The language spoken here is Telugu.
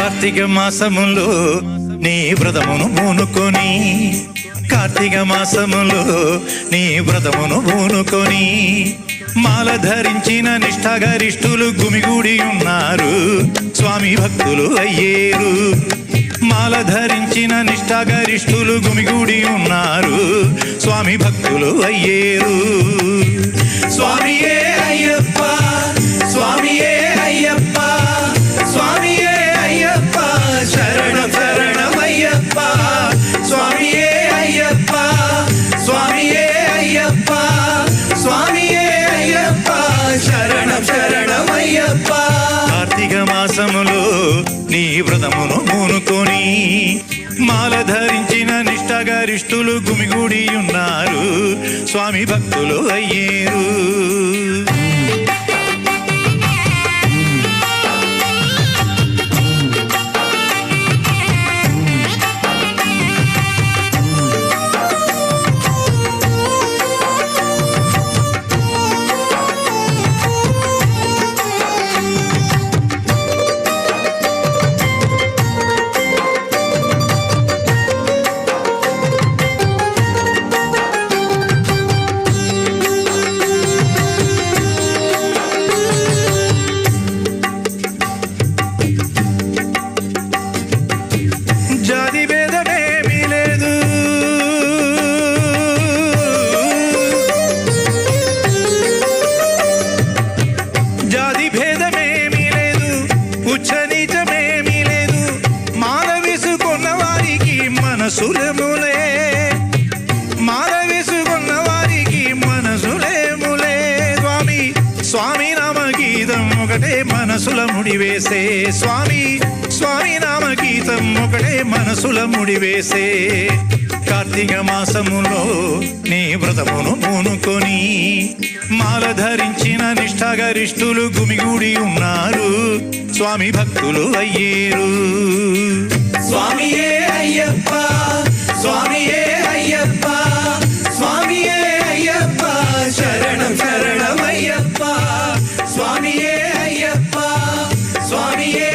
కార్తీక మాసములో నీ వ్రతమును పూనుకొని, కార్తీక మాసములో నీ వ్రతమును పూనుకొని, మాల ధరించిన నిష్ఠాగరిష్ఠులు గుమిగూడి ఉన్నారు, స్వామి భక్తులు అయ్యేరు. మాల ధరించిన నిష్ఠాగరిష్ఠులు గుమిగూడి ఉన్నారు, స్వామి భక్తులు అయ్యేరు. స్వామియే అయ్యప్ప, స్వామియే అయ్యప్ప, స్వామియే అయ్యప్ప, శరణం శరణమయ్యప్ప, స్వామియే అయ్యప్ప, స్వామియే అయ్యప్ప, స్వామియే అయ్యప్ప, శరణం శరణమయ్యప్ప. కార్తీక మాసములో నీ వ్రతమును పూనుకొని, మాల ధరించిన నిష్ఠాగరిష్ఠులు గుమిగూడి ఉన్నారు, స్వామి భక్తులు అయ్యేరు. జాతి భేదమేమీ లేదు, జాతి భేదమేమీ లేదు, ఉచ్చ నీచమేమీ లేదు, మాల వేసుకున్న వారికి మనసులేములే, మాల వేసుకున్న వారికి మనసులేములే. స్వామి స్వామి నామ గీతం ఒకటే మనసుల ముడివేసే, స్వామి స్వామి నామ గీతం ఒకటే మనసుల ముడివేసే. కార్తీక మాసములో నీ వ్రతమును పూనుకొని, మాల ధరించిన నిష్ఠాగరిష్ఠులు గుమిగూడి ఉన్నారు, స్వామి భక్తులు అయ్యేరు. స్వామియే అయ్యప్ప, స్వామియే అయ్యప్ప, స్వామియే అయ్యప్ప, శరణం శరణమయ్యప్ప, స్వామియే అయ్యప్ప, స్వామియే